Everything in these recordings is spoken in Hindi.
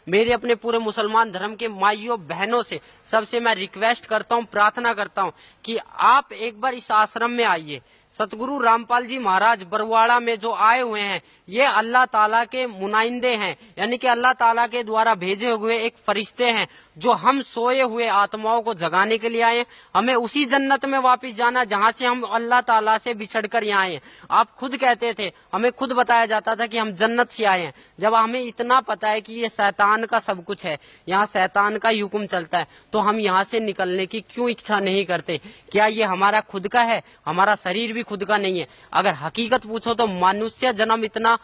मेरे अपने पूरे मुसलमान धर्म के माइयों बहनों से सबसे मैं रिक्वेस्ट करता हूँ, प्रार्थना करता हूँ कि आप एक बार इस आश्रम में आइए। सतगुरु रामपाल जी महाराज बरवाड़ा में जो आए हुए हैं, ये अल्लाह ताला के मुनाइंदे हैं, यानी कि अल्लाह ताला के द्वारा भेजे हुए एक फरिश्ते हैं जो हम सोए हुए आत्माओं को जगाने के लिए आए हैं। हमें उसी जन्नत में वापस जाना जहां से हम अल्लाह ताला से बिछड़कर यहाँ आए हैं। आप खुद कहते थे, हमें खुद बताया जाता था कि हम जन्नत से आए हैं। जब हमें इतना पता है कि ये शैतान का सब कुछ है, यहाँ शैतान का हुक्म चलता है, तो हम यहाँ से निकलने की क्यों इच्छा नहीं करते? क्या ये हमारा खुद का है? हमारा शरीर भी खुद का नहीं है। अगर हकीकत पूछो तो मनुष्य जन्म इतना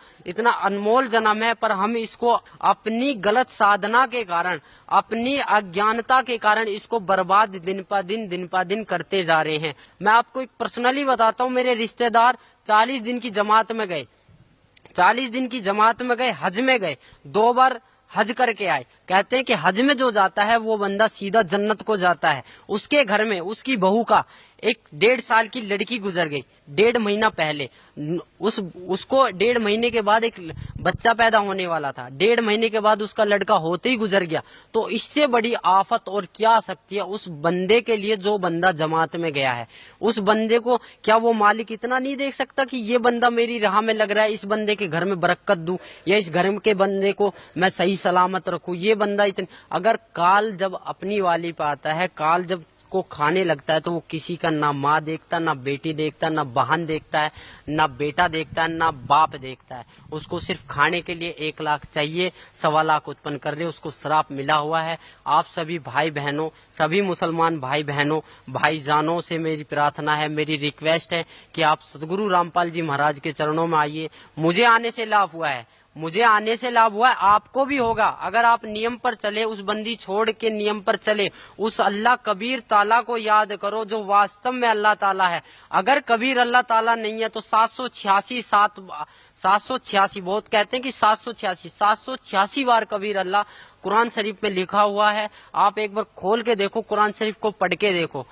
अनमोल जन्म है, पर हम इसको अपनी गलत साधना के कारण, अपनी अज्ञानता के कारण इसको बर्बाद दिन पर दिन करते जा रहे हैं। मैं आपको एक पर्सनली बताता हूँ, मेरे रिश्तेदार 40 दिन की जमात में गए, 40 दिन की जमात में गए, हज में गए, 2 बार हज करके आए। कहते हैं कि हज में जो जाता है वो बंदा सीधा जन्नत को जाता है। उसके घर में उसकी बहू का एक 1.5 साल की लड़की गुजर गई, 1.5 महीना पहले। उसको 1.5 महीने के बाद एक बच्चा पैदा होने वाला था, 1.5 महीने के बाद उसका लड़का होते ही गुजर गया। तो इससे बड़ी आफत और क्या आ सकती है उस बंदे के लिए जो बंदा जमात में गया है? उस बंदे को क्या वो मालिक इतना नहीं देख सकता कि ये बंदा मेरी राह में लग रहा है, इस बंदे के घर में बरकत दूं, या इस घर के बंदे को मैं सही सलामत रखूं? ये बंदा इतनी, अगर काल जब अपनी वाली पे आता है, काल जब को खाने लगता है, तो वो किसी का ना माँ देखता, ना बेटी देखता, ना बहन देखता है, ना बेटा देखता है, ना बाप देखता है। उसको सिर्फ खाने के लिए 1 लाख चाहिए, 1.25 लाख उत्पन्न कर रहे, उसको श्राप मिला हुआ है। आप सभी भाई बहनों, सभी मुसलमान भाई बहनों, भाईजानों से मेरी प्रार्थना है, मेरी रिक्वेस्ट है कि आप सतगुरु रामपाल जी महाराज के चरणों में आइए। मुझे आने से लाभ हुआ है, मुझे आने से लाभ हुआ है, आपको भी होगा। अगर आप नियम पर चले, उस बंदी छोड़ के नियम पर चले, उस अल्लाह कबीर ताला को याद करो जो वास्तव में अल्लाह ताला है। अगर कबीर अल्लाह ताला नहीं है तो 786 बहुत कहते हैं कि 786 बार कबीर अल्लाह कुरान शरीफ में लिखा हुआ है। आप एक बार खोल के देखो, कुरान शरीफ को पढ़ के देखो।